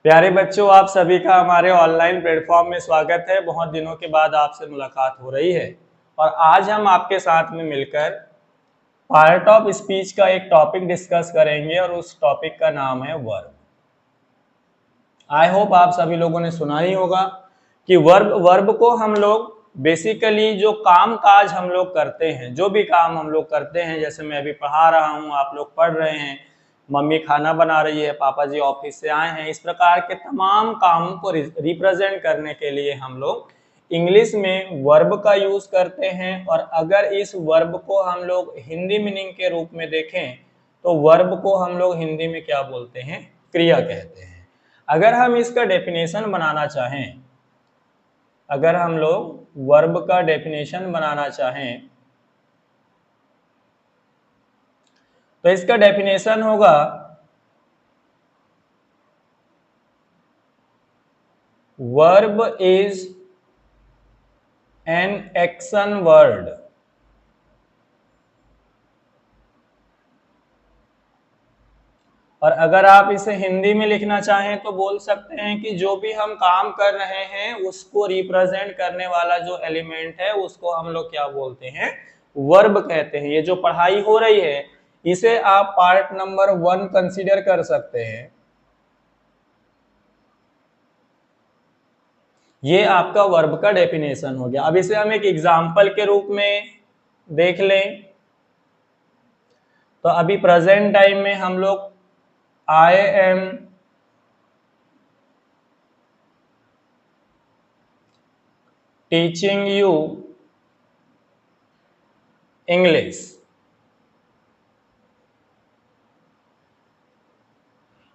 प्यारे बच्चों, आप सभी का हमारे ऑनलाइन प्लेटफॉर्म में स्वागत है। बहुत दिनों के बाद आपसे मुलाकात हो रही है और आज हम आपके साथ में मिलकर पार्ट ऑफ स्पीच का एक टॉपिक डिस्कस करेंगे और उस टॉपिक का नाम है वर्ब। आई होप आप सभी लोगों ने सुना ही होगा कि वर्ब को हम लोग बेसिकली जो काम काज हम लोग करते हैं, जो भी काम हम लोग करते हैं, जैसे मैं अभी पढ़ा रहा हूँ, आप लोग पढ़ रहे हैं, मम्मी खाना बना रही है, पापा जी ऑफिस से आए हैं, इस प्रकार के तमाम कामों को रिप्रेजेंट करने के लिए हम लोग इंग्लिश में वर्ब का यूज करते हैं। और अगर इस वर्ब को हम लोग हिंदी मीनिंग के रूप में देखें तो वर्ब को हम लोग हिंदी में क्या बोलते हैं? क्रिया कहते हैं। अगर हम इसका डेफिनेशन बनाना चाहें, अगर हम लोग वर्ब का डेफिनेशन बनाना चाहें तो इसका डेफिनेशन होगा verb is an action word. और अगर आप इसे हिंदी में लिखना चाहें तो बोल सकते हैं कि जो भी हम काम कर रहे हैं उसको रिप्रेजेंट करने वाला जो एलिमेंट है उसको हम लोग क्या बोलते हैं? वर्ब कहते हैं। ये जो पढ़ाई हो रही है इसे आप पार्ट नंबर 1 कंसीडर कर सकते हैं। ये आपका वर्ब का डेफिनेशन हो गया। अब इसे हम एक एग्जाम्पल के रूप में देख लें तो अभी प्रेजेंट टाइम में हम लोग I am teaching you English.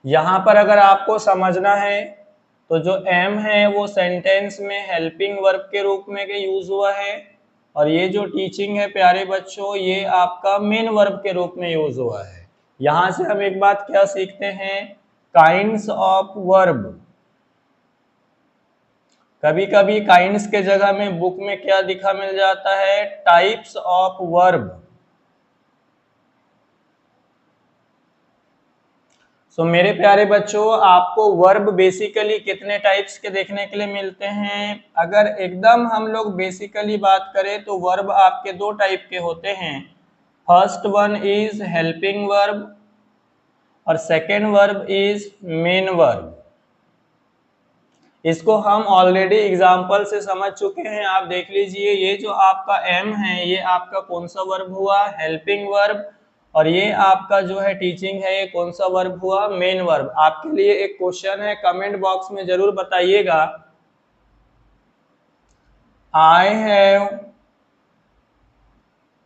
यहां पर अगर आपको समझना है तो जो एम है वो सेंटेंस में हेल्पिंग वर्ब के रूप में यूज हुआ है और ये जो टीचिंग है प्यारे बच्चों ये आपका मेन वर्ब के रूप में यूज हुआ है। यहां से हम एक बात क्या सीखते हैं? Kinds of verb. कभी कभी काइंड्स के जगह में बुक में क्या लिखा मिल जाता है? Types of verb. सो मेरे प्यारे बच्चों, आपको वर्ब बेसिकली कितने टाइप्स के देखने के लिए मिलते हैं? अगर एकदम हम लोग बेसिकली बात करें तो वर्ब आपके दो टाइप के होते हैं। First one is helping verb और second verb is main verb. इसको हम ऑलरेडी एग्जाम्पल से समझ चुके हैं। आप देख लीजिए, ये जो आपका एम है ये आपका कौन सा वर्ब हुआ? Helping verb. और ये आपका जो है टीचिंग है ये कौन सा वर्ब हुआ? Main verb. आपके लिए एक क्वेश्चन है, कमेंट बॉक्स में जरूर बताइएगा। I have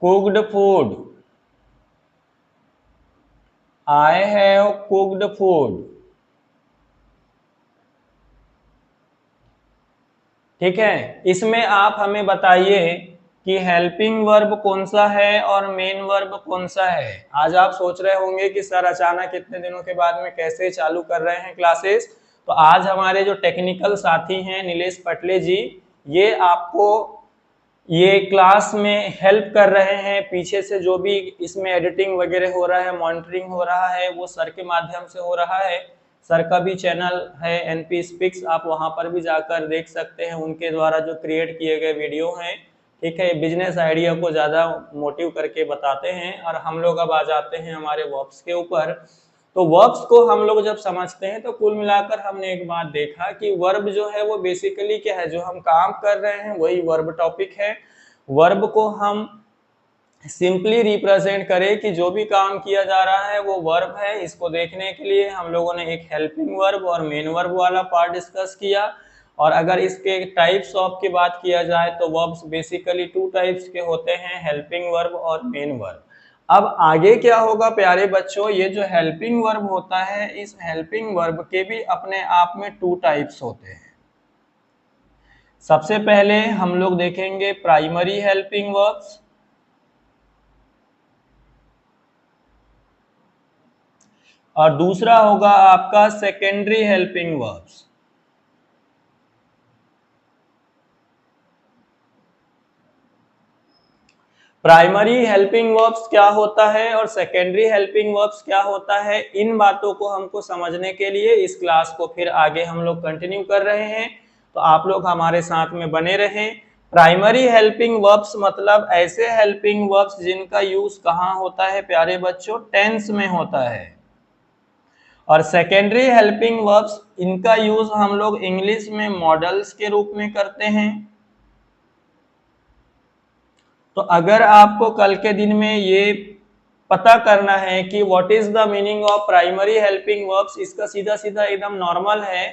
cooked food. I have cooked food. ठीक है, इसमें आप हमें बताइए कि हेल्पिंग वर्ब कौन सा है और मेन वर्ब कौन सा है। आज आप सोच रहे होंगे कि सर अचानक इतने दिनों के बाद में कैसे चालू कर रहे हैं क्लासेस। तो आज हमारे जो टेक्निकल साथी हैं नीलेश पटले जी, ये आपको ये क्लास में हेल्प कर रहे हैं। पीछे से जो भी इसमें एडिटिंग वगैरह हो रहा है, मॉनिटरिंग हो रहा है, वो सर के माध्यम से हो रहा है। सर का भी चैनल है एनपी स्पीक्स, आप वहां पर भी जाकर देख सकते हैं। उनके द्वारा जो क्रिएट किए गए वीडियो हैं, ठीक है, बिजनेस आइडिया को ज़्यादा मोटिव करके बताते हैं। और हम लोग अब आ जाते हैं हमारे वर्ब्स के ऊपर। तो वर्ब्स को हम लोग जब समझते हैं तो कुल मिलाकर हमने एक बात देखा कि वर्ब जो है वो बेसिकली क्या है? जो हम काम कर रहे हैं वही वर्ब टॉपिक है। वर्ब को हम सिंपली रिप्रेजेंट करें कि जो भी काम किया जा रहा है वो वर्ब है, इसको देखने के लिए हम लोगों ने एक हेल्पिंग वर्ब और मेन वर्ब वाला पार्ट डिस्कस किया। और अगर इसके टाइप्स ऑफ की बात किया जाए तो वर्ब्स बेसिकली 2 टाइप्स के होते हैं, हेल्पिंग वर्ब और मेन वर्ब। अब आगे क्या होगा प्यारे बच्चों? ये जो हेल्पिंग वर्ब होता है, इस हेल्पिंग वर्ब के भी अपने आप में 2 टाइप्स होते हैं। सबसे पहले हम लोग देखेंगे प्राइमरी हेल्पिंग वर्ब्स और दूसरा होगा आपका secondary helping verbs. Primary helping verbs क्या होता है और सेकेंडरी हेल्पिंग वर्ब्स क्या होता है, इन बातों को हमको समझने के लिए इस क्लास को फिर आगे हम लोग कंटिन्यू कर रहे हैं, तो आप लोग हमारे साथ में बने रहें। प्राइमरी हेल्पिंग वर्ब्स मतलब ऐसे हेल्पिंग वर्ब्स जिनका यूज कहाँ होता है प्यारे बच्चों, टेंस में होता है। और सेकेंडरी हेल्पिंग वर्ब्स, इनका यूज हम लोग इंग्लिश में मॉडल्स के रूप में करते हैं। तो अगर आपको कल के दिन में ये पता करना है कि what is the meaning of primary helping verbs, इसका सीधा सीधा एकदम नॉर्मल है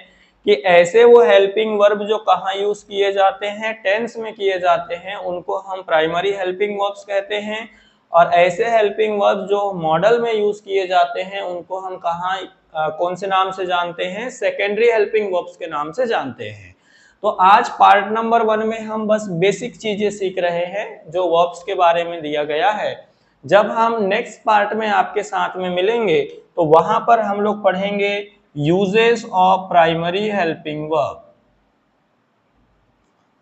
कि ऐसे वो हेल्पिंग वर्ब जो कहाँ यूज किए जाते हैं, टेंस में किए जाते हैं, उनको हम प्राइमरी हेल्पिंग वर्ब्स कहते हैं। और ऐसे हेल्पिंग वर्ब जो मॉडल में यूज किए जाते हैं, उनको हम कहाँ कौन से नाम से जानते हैं, सेकेंडरी हेल्पिंग वर्ब्स के नाम से जानते हैं। तो आज पार्ट नंबर 1 में हम बस बेसिक चीजें सीख रहे हैं जो वर्ब्स के बारे में दिया गया है। जब हम नेक्स्ट पार्ट में आपके साथ में मिलेंगे तो वहां पर हम लोग पढ़ेंगे uses of primary helping verb.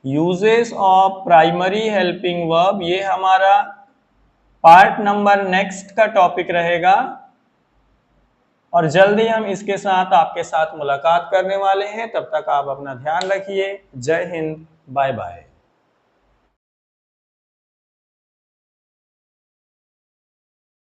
Uses of primary helping verb, ये हमारा पार्ट नंबर नेक्स्ट का टॉपिक रहेगा और जल्दी हम इसके साथ आपके साथ मुलाकात करने वाले हैं। तब तक आप अपना ध्यान रखिए। जय हिंद, बाय बाय।